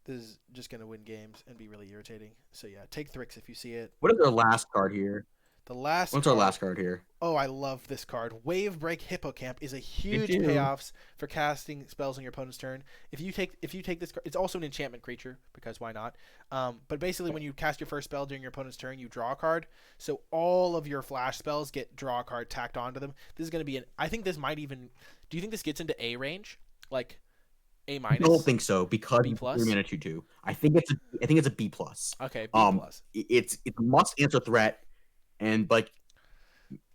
This is just gonna win games and be really irritating. So yeah, take Thrix if you see it. What is our last card here? The last What's our card. last card here? Oh, I love this card. Wave Break Hippocamp is a huge do. payoffs for casting spells on your opponent's turn. If you take this card, it's also an enchantment creature because why not? But basically, when you cast your first spell during your opponent's turn, you draw a card. So all of your flash spells get draw a card tacked onto them. This is going to be an. I think this might even. Do you think this gets into A range? Like A I don't minus, think so because B it's a 3 plus. mana 2/2. I think it's a B plus. Okay, B Um, plus. it's a must answer threat, and like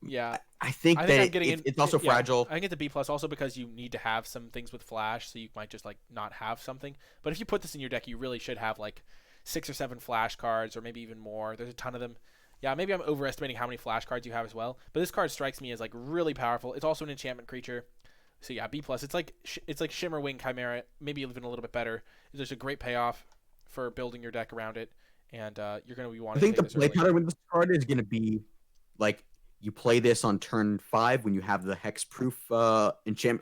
Yeah, I I think think that I'm getting in. it's also Yeah, fragile. I can get the B plus also because you need to have some things with flash, so you might just like not have something. But if you put this in your deck, you really should have like 6 or 7 flash cards, or maybe even more. There's a ton of them. Yeah, maybe I'm overestimating how many flash cards you have as well. But this card strikes me as like really powerful. It's also an enchantment creature. So yeah, B plus. It's like Shimmering Chimera, maybe even a little bit better. There's a great payoff for building your deck around it, and you're going to be I wanting to think make the this play early. pattern with this card is going to be like you play this on turn 5 when you have the hexproof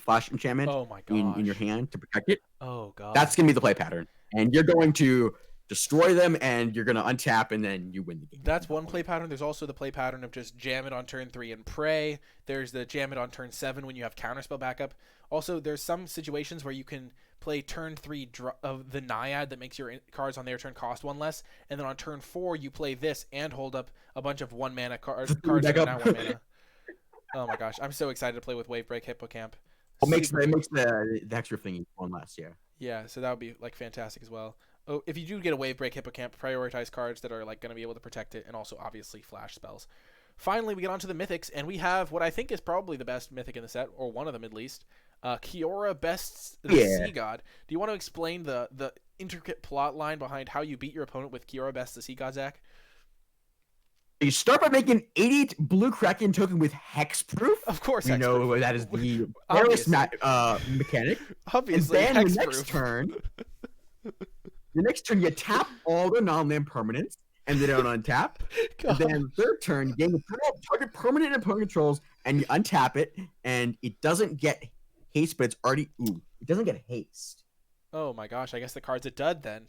flash enchantment Oh my in your gosh. hand to protect it. Oh god. That's going to be the play pattern, and you're going to destroy them, and you're going to untap, and then you win the game at That's that one play point. pattern. There's also the play pattern of just jam it on turn 3 and pray. There's the jam it on turn 7 when you have counterspell backup. Also, there's some situations where you can play turn 3 of the Naiad that makes your cards on their turn cost 1 less, and then on turn 4 you play this and hold up a bunch of 1 mana cards Back that are up. now 1 mana. Oh my gosh, I'm so excited to play with Wavebreak Hippocamp. What makes Super the it cool. makes the extra thingy one less, yeah. Yeah, so that would be like fantastic as well. Oh, if you do get a Wavebreak Hippocamp, prioritize cards that are like going to be able to protect it, and also obviously flash spells. Finally, we get onto the mythics, and we have what I think is probably the best mythic in the set, or one of them at least. Kiora bests the Yeah. Sea God. Do you want to explain the intricate plot line behind how you beat your opponent with Kiora bests the Sea God, Zach? You start by making 88 blue Kraken token with hexproof. Of course, We hexproof. know that is the Theros Obviously, mechanic. And obviously then hexproof. the next turn you tap all the non-land permanents, and they don't untap. And then third turn, you gain target permanent opponent controls, and you untap it, and it doesn't get haste, but it's already it doesn't get haste. Oh my gosh, I guess the card's a dud then.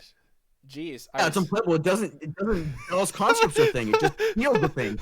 Jeez, I Yeah, it's was. unplayable. It doesn't those conscripts are thing. It just heals the thing.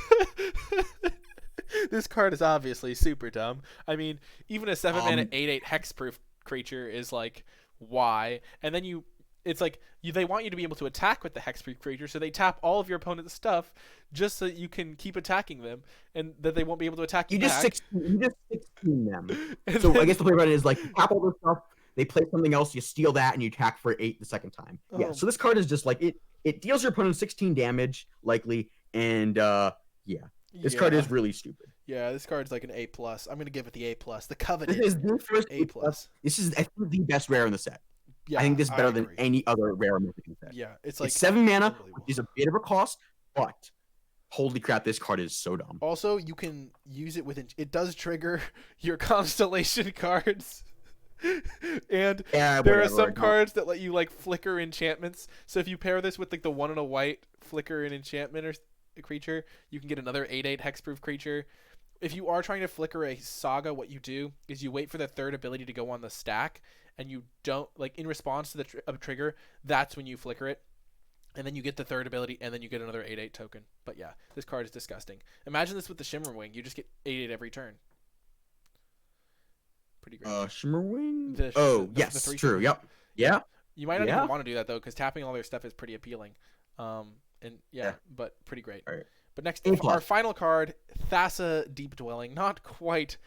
This card is obviously super dumb. I mean, even a 7 mana Um, 8/8 hexproof creature is like why? And then it's like they want you to be able to attack with the hexproof creature, so they tap all of your opponent's stuff just so that you can keep attacking them, and that they won't be able to attack you back. you just 16 them. And So I then, guess the play around is like you tap all this stuff, they play something else, you steal that, and you attack for 8 the second time. Yeah. oh So this card is just like it deals your opponent 16 damage likely, and yeah, this card yeah, is really stupid. yeah, this card's like an A plus. I'm gonna give it the A plus. The This coveted is the first A plus. This is I think the best rare in the set. I Yeah, think this is I better than agree. any other rare mythic in the set. Yeah, it's It's like 7 mana, unbelievable. which is a bit of a cost, but holy crap, this card is so dumb. Also, you can use it with it does trigger your constellation cards. And Yeah, there are whatever. some cards that let you like flicker enchantments. So if you pair this with like the 1 and a white flicker an enchantment or a creature, you can get another 8/8 hexproof creature. If you are trying to flicker a Saga, what you do is you wait for the third ability to go on the stack, and you don't like in response to the trigger. That's when you flicker it, and then you get the third ability, and then you get another 8/8 token. But yeah, this card is disgusting. Imagine this with the Shimmering. You just get 8/8 every turn. Pretty great. Shimmering? The Yes, 3 true. Shimmering. Yep. Yeah. You might not Yeah. even want to do that though, because tapping all their stuff is pretty appealing. And yeah, Yeah. but pretty great. All right. But next, A our plus. final card, Thassa Deep Dwelling. Not quite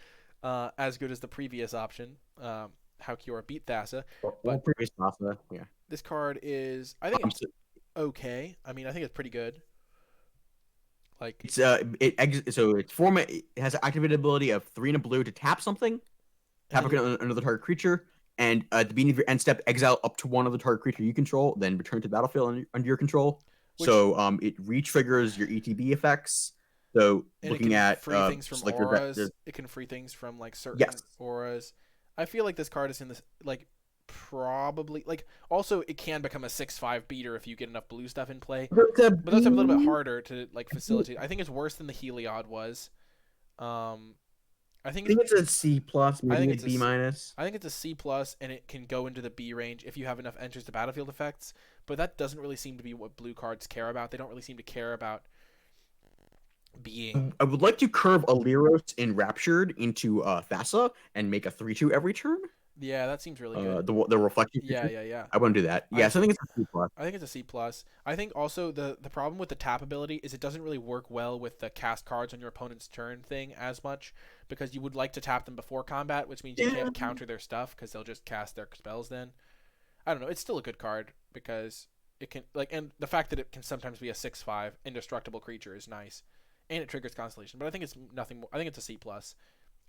as good as the previous option. How Kiora beat Thassa. Or previous Thassa. Yeah. This card is, I think it's So okay. I mean, I think it's pretty good. Like, it's so it's it has an activated ability of 3 and a blue to tap something, tap and then another target creature, and at the beginning of your end step, exile up to one of the target creature you control, then return to the battlefield under your control. which So it re-triggers your ETB effects. So and it looking can at free things from just like auras. It can free things from like certain yes, auras. I feel like this card is in this like probably like also it can become a 6/5 beater if you get enough blue stuff in play. But that's a little bit harder to like facilitate. I think it's worse than the Heliod was. I think I think it's a C plus, I think maybe it's a B minus. I think it's a C plus, and it can go into the B range if you have enough enters to battlefield effects. But that doesn't really seem to be what blue cards care about. They don't really seem to care about being. I would like to curve Aliros Enraptured into Thassa and make a 3/2 every turn. Yeah, that seems really good. The reflection Yeah, creature. yeah, yeah. I wouldn't do that. I Yeah, so I think it's a C plus. I think it's a C plus. I think also the problem with the tap ability is it doesn't really work well with the cast cards on your opponent's turn thing as much because you would like to tap them before combat, which means you Yeah. can't counter their stuff because they'll just cast their spells then. I don't know. It's still a good card because it can like, and the fact that it can sometimes be a 6/5 indestructible creature is nice, and it triggers Constellation. But I think it's nothing more. I think it's a C plus,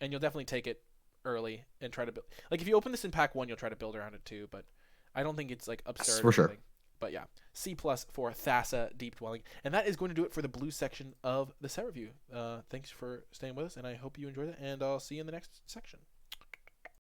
and you'll definitely take it early and try to build. Like if you open this in pack one, you'll try to build around it too. But I don't think it's like absurd For or sure. anything. But yeah, C plus for Thassa Deep Dwelling, and that is going to do it for the blue section of the set review. Thanks for staying with us, and I hope you enjoyed it. And I'll see you in the next section.